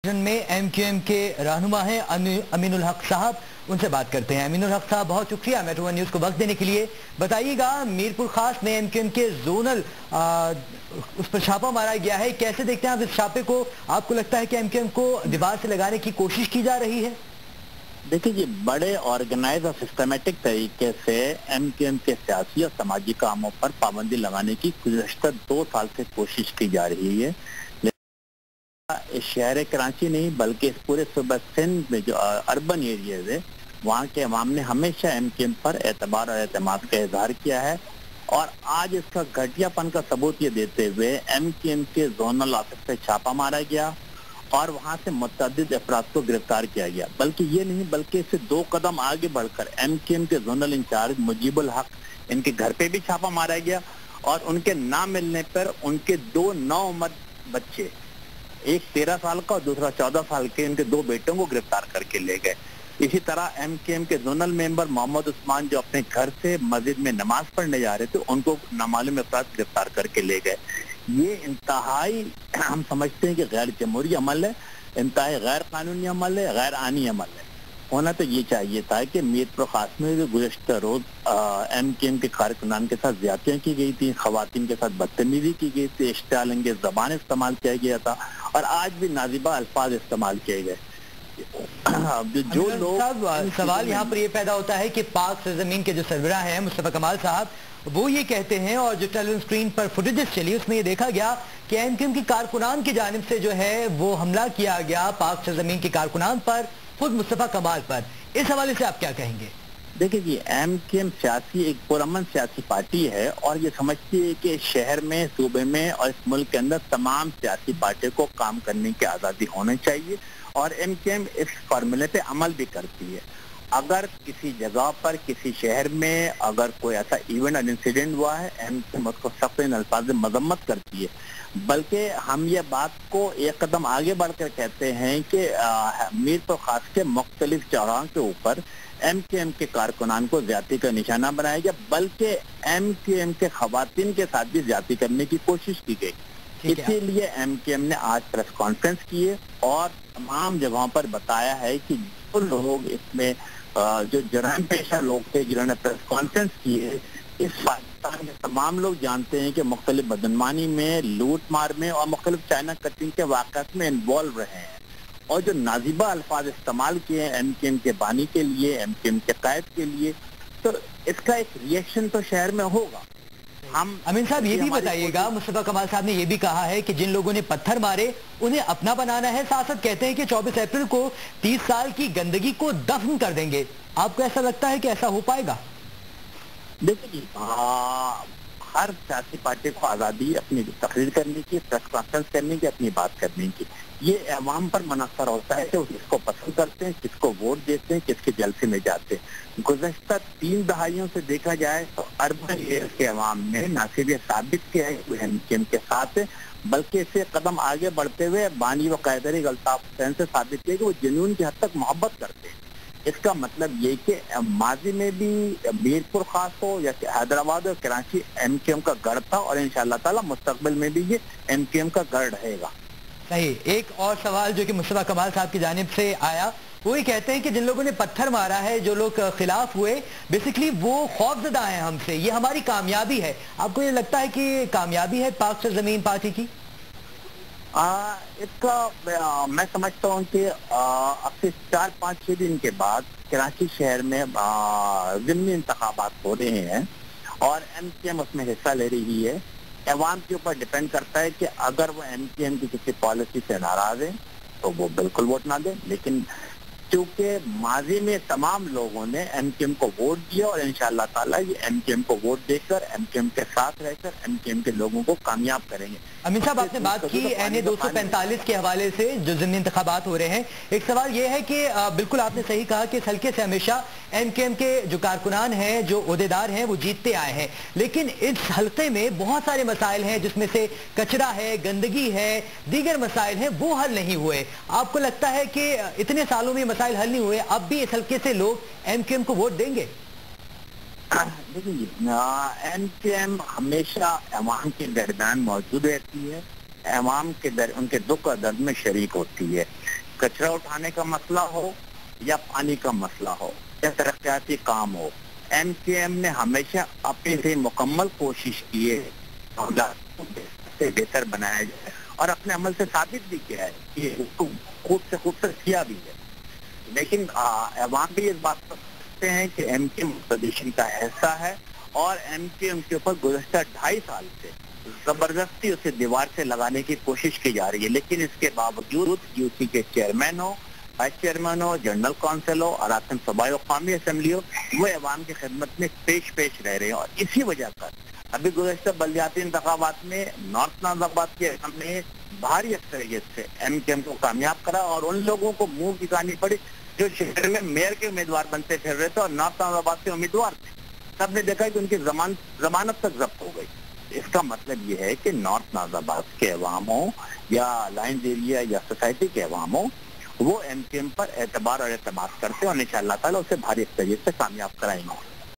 में एमक्यूएम के रहनुमा हैं अमीनुल हक साहब, उनसे बात करते हैं। अमीनुल हक साहब, बहुत शुक्रिया मेट्रो वन न्यूज़ को वक्त देने के लिए। बताइएगा, मीरपुर खास में एमक्यूएम के जोनल उस पर छापा मारा गया है, कैसे देखते हैं आप इस छापे को? आपको लगता है कि एमक्यूएम को दीवार से लगाने की कोशिश की जा रही है? देखिए जी, बड़े ऑर्गेनाइज और सिस्टमेटिक तरीके से एमक्यूएम के सियासी और समाजी कामों पर पाबंदी लगाने की गुज़श्ता 2 साल से कोशिश की जा रही है। इस शहर कराची नहीं बल्कि इस पूरे सूबा सिंध में जो अर्बन एरियाज है, वहाँ के अवाम ने हमेशा एमक्यूएम पर एतबार और एतमाद का इजहार किया है। और आज इसका घटियापन का सबूत ये देते हुए एमक्यूएम के जोनल ऑफिस पे छापा मारा गया और वहाँ से मुतअद्दिद अफराद को गिरफ्तार किया गया। बल्कि ये नहीं, बल्कि इससे 2 कदम आगे बढ़कर एमक्यूएम के जोनल इंचार्ज मुजीबुल हक, इनके घर पे भी छापा मारा गया और उनके ना मिलने पर उनके 2 नौउम्र बच्चे, एक 13 साल का और दूसरा 14 साल के, इनके 2 बेटों को गिरफ्तार करके ले गए। इसी तरह एमक्यूएम के जोनल मेंबर मोहम्मद उस्मान, जो अपने घर से मस्जिद में नमाज पढ़ने जा रहे थे, उनको नामालूम अफराद गिरफ्तार करके ले गए। ये इंतहाई हम समझते हैं कि गैर जमहूरी अमल है, इंतहाई गैर कानूनी अमल है, गैर आनी अमल है। होना तो ये चाहिए था कि मीरपुर खास में गुज़श्ता रोज एमक्यूएम के कारकुनान के साथ ज्यादतियां की गई थी, खवातीन के साथ बदतमीजी की गई थी, इश्तियाल अंगेज ज़बान इस्तेमाल किया गया था और आज भी नाजिबा अल्फाज इस्तेमाल किए गए। जो लोग, सवाल यहाँ पर ये पैदा होता है कि पाक सरजमीन के जो सरबराह हैं मुस्तफा कमाल साहब, वो ये कहते हैं, और जो टेलीविजन स्क्रीन पर फुटेजेस चली उसमें ये देखा गया कि एमक्यूएम की कारकुनान की जानिब से जो है वो हमला किया गया पाक सरजमीन के कारकुनान पर, खुद मुस्तफा कमाल पर। इस हवाले से आप क्या कहेंगे? देखिए जी, एमक्यूएम सियासी एक पुरअमन सियासी पार्टी है और ये समझती है कि शहर में, सूबे में और इस मुल्क के अंदर तमाम सियासी पार्टियों को काम करने की आज़ादी होनी चाहिए और एमक्यूएम इस फार्मूले पे अमल भी करती है। अगर किसी जगह पर, किसी शहर में अगर कोई ऐसा इवेंट और इंसिडेंट हुआ है, एमक्यूएम उसको सख्त अल्फाज में मजम्मत करती है। बल्कि हम ये बात को एक कदम आगे बढ़कर कहते हैं कि मीरपुर खास के मुख्तलिफ चौराहों के ऊपर एमक्यूएम के कारकुनान को ज्यादती का निशाना बनाया गया, बल्कि एमक्यूएम के खवातीन के साथ भी ज्यादती करने की कोशिश की गई। इसीलिए एमक्यूएम ने आज प्रेस कॉन्फ्रेंस की है और तमाम जगहों पर बताया है कि जो लोग इसमें जो जराइम पेशा लोग थे जिन्होंने प्रेस कॉन्फ्रेंस की है, इस पाकिस्तान के तमाम लोग जानते हैं कि मुख्तलिफ बदनमानी में, लूट मार में और मुख्तलिफ चाइना कटिंग के वाक़यात में इन्वॉल्व रहे हैं। और जो नाजिबा अल्फाज इस्तेमाल किए हैं एमक्यूएम के बानी के लिए, एमक्यूएम के कायद के लिए, तो इसका एक रिएक्शन तो शहर में होगा। अमीन साहब, ये भी बताइएगा, मुस्तफा कमाल साहब ने ये भी कहा है कि जिन लोगों ने पत्थर मारे उन्हें अपना बनाना है। साथ साथ कहते हैं कि 24 अप्रैल को 30 साल की गंदगी को दफन कर देंगे। आपको ऐसा लगता है कि ऐसा हो पाएगा? देखिए, हर सियासी पार्टी को आज़ादी अपनी तकरीर करने की, प्रेस कॉन्फ्रेंस करने की, अपनी बात करने की। ये अवाम पर मुनहसर होता है कि वो किसको पसंद करते हैं, किसको वोट देते हैं, किसके जलसे में जाते हैं। गुज़श्ता 3 दहाइयों से देखा जाए तो अर्बन एरिया के अवाम ने न सिर्फ ये साबित किया है कि एमक्यूएम के साथ है, बल्कि इससे कदम आगे बढ़ते हुए बानी व कायदरी अल्ताफ हुसैन से साबित किया कि वो जुनून की हद तक मोहब्बत करते हैं। इसका मतलब ये कि माजी में भी मीरपुर खास हो या हैदराबाद और कराची एमक्यूएम का गढ़ था और इंशाअल्लाह ताला मुस्तकबिल में भी ये एमक्यूएम का गढ़ रहेगा। सही। एक और सवाल जो कि मुस्तफा कमाल साहब की जानिब से आया, वो ये कहते हैं कि जिन लोगों ने पत्थर मारा है, जो लोग खिलाफ हुए, बेसिकली वो खौफजदा हैं हमसे, ये हमारी कामयाबी है। आपको ये लगता है कि कामयाबी है पाक सरजमीन पार्टी की? इसका मैं समझता हूँ कि अब से 4-5-6 दिन के बाद कराची शहर में ज़िमनी इंतखाबात हो रहे हैं और एमक्यूएम उसमें हिस्सा ले रही है। अवाम के ऊपर डिपेंड करता है कि अगर वो एमक्यूएम की किसी पॉलिसी से नाराज है तो वो बिल्कुल वोट ना दे। लेकिन क्योंकि माजी में तमाम लोगों ने एमक्यूएम को वोट दिया और इंशाअल्लाह ताला ये एमक्यूएम को वोट देकर, एमक्यूएम के साथ रहकर एमक्यूएम के लोगों को कामयाब करेंगे। अमीन साहब, आपने बात की एन 245 के हवाले से जो ज़िमनी इंतखाबात हो रहे हैं। एक सवाल ये है कि बिल्कुल आपने सही कहा कि इस हल्के से हमेशा एमक्यूएम के जो कारकुनान हैं, जो ओहदेदार हैं, वो जीतते आए हैं। लेकिन इस हल्के में बहुत सारे मसाइल हैं, जिसमें से कचरा है, गंदगी है, दीगर मसाइल हैं, वो हल नहीं हुए। आपको लगता है कि इतने सालों में मसाइल हल नहीं हुए, अब भी इस हल्के से लोग एमक्यूएम को वोट देंगे? देखिए, एमक्यूएम हमेशा अवाम के दरमियान मौजूद रहती है, अवाम के उनके दुख और दर्द में शरीक होती है। कचरा उठाने का मसला हो या पानी का मसला हो या तरक्याती काम हो, एमकेएम ने हमेशा अपनी से मुकम्मल कोशिश की है से बेहतर बनाया जाए और अपने अमल से साबित भी किया है कि खूब से खूबसूरत किया भी है। लेकिन अवाम भी इस बात पर समझते हैं कि एमकेएम अपोजिशन का हिस्सा है और एमकेएम के ऊपर गुज़श्ता 2.5 साल से जबरदस्ती उसे दीवार से लगाने की कोशिश की जा रही है। लेकिन इसके बावजूद यूसी के चेयरमैन हो, वाइस चेयरमैन हो, जनरल काउंसिल हो और अराकान सूबाई कौमी असम्बली हो, वो अवाम की खिदमत में पेश रह रहे हैं। और इसी वजह पर अभी गुज़श्ता बल्दियाती इंतखाबात में नॉर्थ नाज़ाबाद के हमने भारी अक्सरियत से एमकेएम को कामयाब करा और उन लोगों को मुंह दिखानी पड़ी जो शहर में मेयर के उम्मीदवार बनते फिर रहे थे और नॉर्थ नाज़ाबाद के उम्मीदवार थे। सबने देखा कि उनकी जमानत तक जब्त हो गई। इसका मतलब ये है कि नॉर्थ नाज़ाबाद के अवाम हो या लाइन्स एरिया या सोसाइटी के अवाम हो, वो एमकेएम पर एतबार और एतमाद करते हैं और इंशाअल्लाह ताला उसे भारी अक्सरियत से कामयाब कराएंगे।